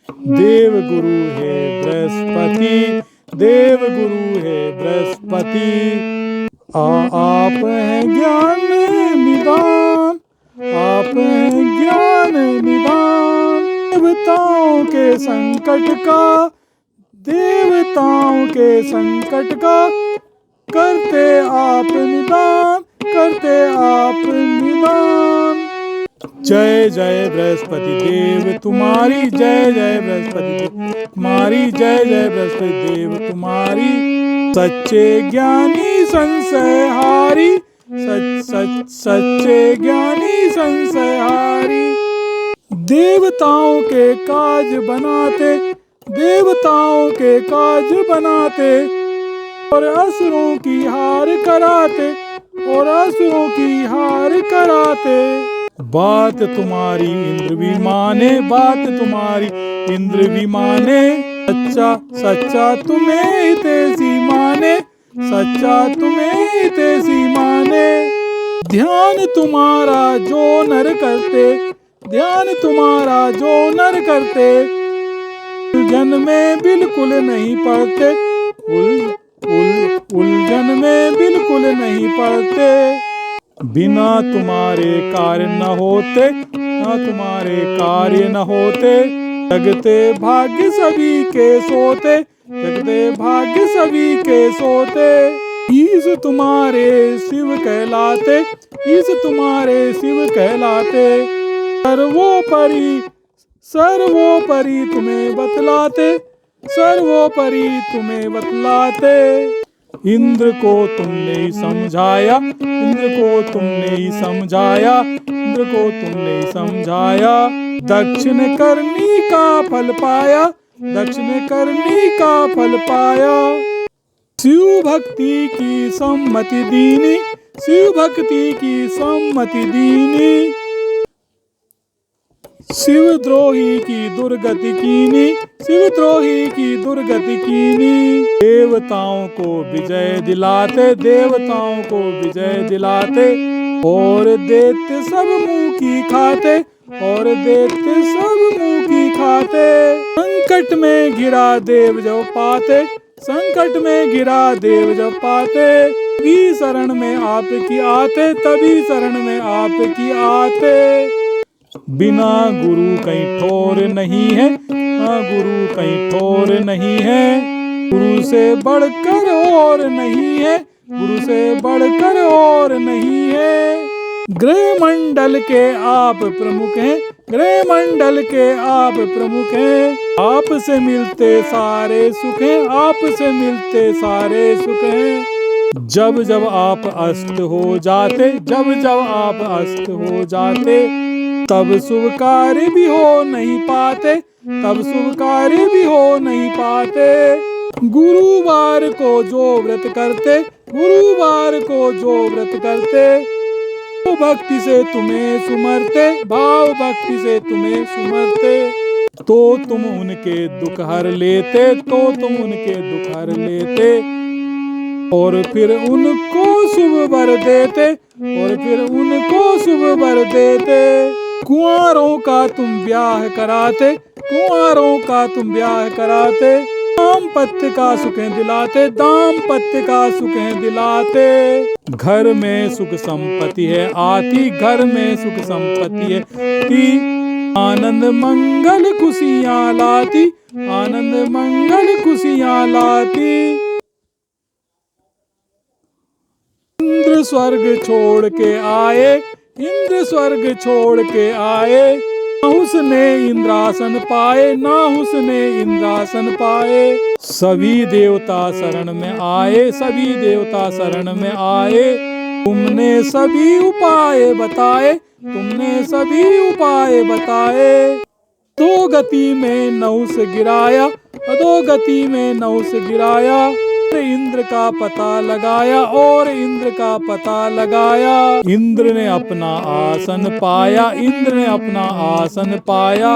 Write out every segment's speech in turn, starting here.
देव गुरु है बृहस्पति, देव गुरु है बृहस्पति। आप हैं ज्ञान निदान, आप हैं ज्ञान निदान। देवताओं के संकट का, देवताओं के संकट का करते आप निदान, करते आप निदान। जय जय बृहस्पति देव तुम्हारी, जय जय बृहस्पति देव तुम्हारी, जय जय बृहस्पति देव तुम्हारी। सच्चे ज्ञानी संशयहारी, सच्चे ज्ञानी संशयहारी। देवताओं के काज बनाते, देवताओं के काज बनाते और असुरों की हार कराते, और असुरों की हार कराते। बात तुम्हारी इंद्र भी माने, बात तुम्हारी इंद्र भी माने। सच्चा सच्चा तुम्हें हितैषी माने, सच्चा तुम्हें हितैषी माने। ध्यान तुम्हारा जो नर करते, ध्यान तुम्हारा जो नर करते, उलझन में बिल्कुल नहीं पड़ते, उलझन में बिल्कुल नहीं पड़ते। बिना तुम्हारे कार्य न होते, ना तुम्हारे कार्य न होते। जगते भाग्य सभी के सोते, जगते भाग्य सभी के सोते। ईश तुम्हारे शिव कहलाते, ईश तुम्हारे शिव कहलाते। सर्वोपरि सर्वोपरि तुम्हें बतलाते, सर्वोपरि तुम्हें बतलाते। इंद्र को तुमने ही समझाया, इंद्र को तुमने ही समझाया, इंद्र को तुमने ही समझाया। दक्षिण करनी का फल पाया, दक्षिण करनी का फल पाया। शिव भक्ति की सम्मति दीनी, शिव भक्ति की सम्मति दीनी। शिवद्रोही की दुर्गति कीनी, शिवद्रोही की दुर्गति कीनी। देवताओं को विजय दिलाते, देवताओं को विजय दिलाते। और देते सब मुंह की खाते, और देते सब मुंह की खाते। संकट में घिरा देव जब पाते, संकट में घिरा देव जब पाते। तभी शरण में आपकी आते, तभी शरण में आपकी आते। बिना गुरु कहीं ठोर नहीं है, हाँ गुरु कहीं ठोर नहीं है। गुरु से बढ़कर और नहीं है, गुरु से बढ़कर और नहीं है। ग्रह मंडल के आप प्रमुख हैं, ग्रह मंडल के आप प्रमुख हैं। आपसे मिलते सारे सुख हैं, आपसे मिलते सारे सुख हैं। जब जब आप अस्त हो जाते, जब जब आप अस्त हो जाते, तब शुभ कार्य भी हो नहीं पाते, तब शुभ कार्य भी हो नहीं पाते। गुरुवार को जो व्रत करते, गुरुवार को जो व्रत करते, भाव भक्ति से तुम्हें सुमरते, भाव भक्ति से तुम्हें सुमरते। तो तुम उनके दुख हर लेते, तो तुम उनके दुख हर लेते। और फिर उनको शुभ वर देते, और फिर उनको शुभ वर देते। कुंवारों का तुम ब्याह कराते, कुंवारों का तुम ब्याह कराते। दाम्पत्य का सुख दिलाते, दाम्पत्य का सुख दिलाते। घर में सुख संपत्ति है आती, घर में सुख संपत्ति है आती। आनंद मंगल खुशियाँ लाती, आनंद मंगल खुशियाँ लाती। इंद्र स्वर्ग छोड़ के आए, इंद्र स्वर्ग छोड़ के आए। ना उसने इंद्रासन पाए, ना उसने इंद्रासन पाए। सभी देवता शरण में आए, सभी देवता शरण में आए। तुमने सभी उपाय बताए, तुमने सभी उपाय बताए। दो गति में नहुस गिराया, अधो गति में नहुस गिराया। इंद्र का पता लगाया, और इंद्र का पता लगाया। इंद्र ने अपना आसन पाया, इंद्र ने अपना आसन पाया।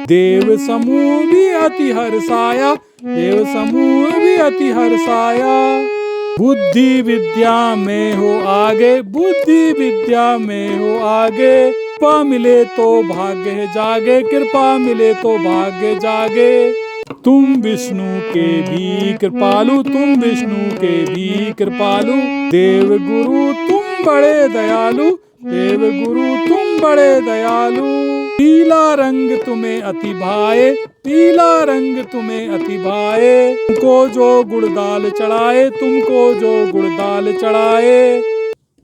देव समूह भी अति हर्षाया, देव समूह भी अति हर्षाया। बुद्धि विद्या में हो आगे, बुद्धि विद्या में हो आगे। कृपा मिले तो भाग्य जागे, कृपा मिले तो भाग्य जागे। तुम विष्णु के भी कृपालु, तुम विष्णु के भी कृपालु। देव गुरु तुम बड़े दयालु, देव गुरु तुम बड़े दयालु। पीला रंग तुम्हें अति भाए, पीला रंग तुम्हें अति भाए। तुमको जो गुड़ दाल चढ़ाए, तुमको जो गुड़ दाल चढ़ाए,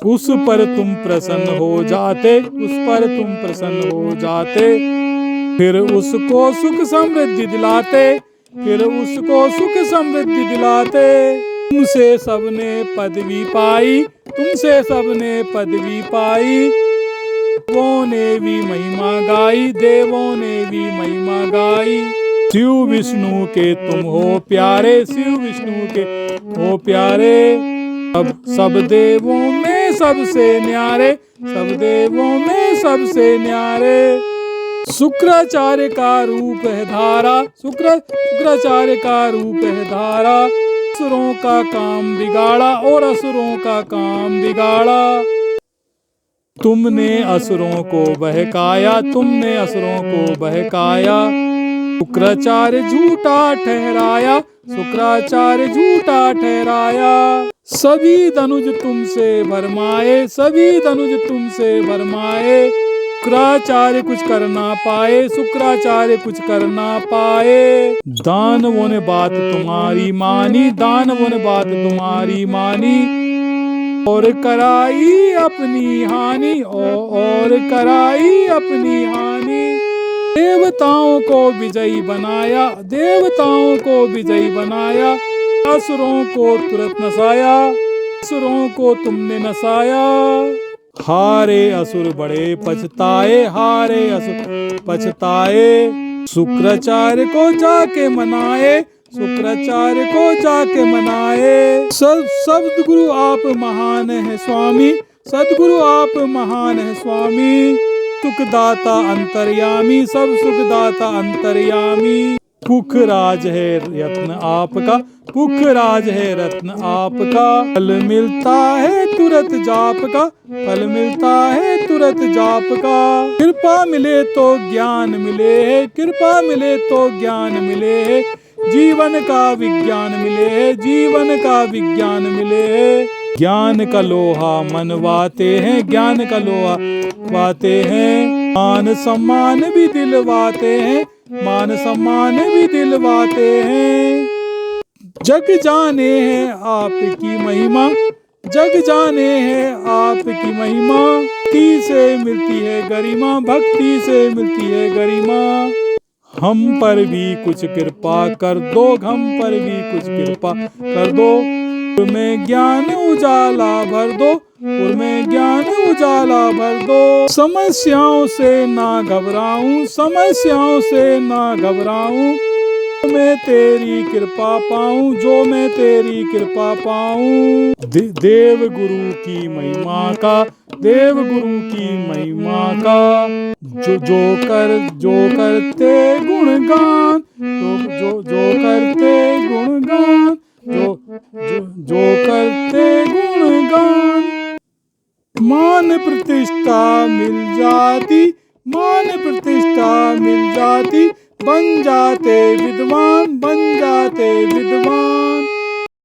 उस पर तुम प्रसन्न हो जाते, उस पर तुम प्रसन्न हो जाते। फिर उसको सुख समृद्धि दिलाते, फिर उसको सुख समृद्धि दिलाते। तुमसे सबने पदवी पाई, तुमसे सबने पदवी पाई। देवों ने भी महिमा गाई, देवों ने भी महिमा गाई। शिव विष्णु के तुम हो प्यारे, शिव विष्णु के हो प्यारे। सब देवों में सबसे न्यारे, सब देवों में सबसे न्यारे। शुक्राचार्य का रूप है धारा, शुक्राचार्य का रूप है धारा। असुरों का काम बिगाड़ा और असुरों का काम बिगाड़ा। तुमने असुरों को बहकाया, तुमने असुरों को बहकाया। शुक्राचार्य झूठा ठहराया, शुक्राचार्य झूठा ठहराया। सभी धनुज तुमसे भरमाए, सभी धनुज तुमसे भरमाए। शुक्राचार्य कुछ कर ना पाए, शुक्राचार्य कुछ कर ना पाए। दानवों ने बात तुम्हारी मानी, दानवों ने बात तुम्हारी मानी। और कराई अपनी हानि, और कराई अपनी हानि। देवताओं को विजयी बनाया, देवताओं को विजयी बनाया। असुरों को तुरंत नसाया, असुरों को तुमने नसाया। हारे असुर बड़े पछताए, हारे असुर पछताए। शुक्राचार्य को जाके मनाए, शुक्राचार्य को जाके मनाए। सद्गुरु आप महान है स्वामी, सद्गुरु आप महान है स्वामी। सुखदाता अंतर्यामी, सब सुखदाता अंतर्यामी। पुखराज है रत्न आपका, पुखराज है रत्न आपका। फल मिलता है तुरंत जाप का, फल मिलता है तुरंत जाप का। कृपा मिले तो ज्ञान मिले, कृपा मिले तो ज्ञान मिले। जीवन का विज्ञान मिले, जीवन का विज्ञान मिले। ज्ञान का लोहा मनवाते हैं, ज्ञान का लोहा वाते हैं। मान सम्मान भी दिलवाते हैं, मान सम्मान भी दिलवाते हैं। जग जाने है आपकी महिमा, जग जाने है आपकी महिमा। भक्ति से मिलती है गरिमा, भक्ति से मिलती है गरिमा। हम पर भी कुछ कृपा कर दो, हम पर भी कुछ कृपा कर दो। में ज्ञान उजाला भर दो, में ज्ञान उजाला भर दो। समस्याओं से ना घबराऊं, समस्याओं से ना घबराऊं। मैं तेरी कृपा पाऊं, जो मैं तेरी कृपा पाऊं। देव गुरु की महिमा का, देव गुरु की महिमा का। जो करते गुणगान, जो करते गुणगान, जो करते गुणगान। मान प्रतिष्ठा मिल जाती, मान प्रतिष्ठा मिल जाती। बन जाते विद्वान, बन जाते विद्वान।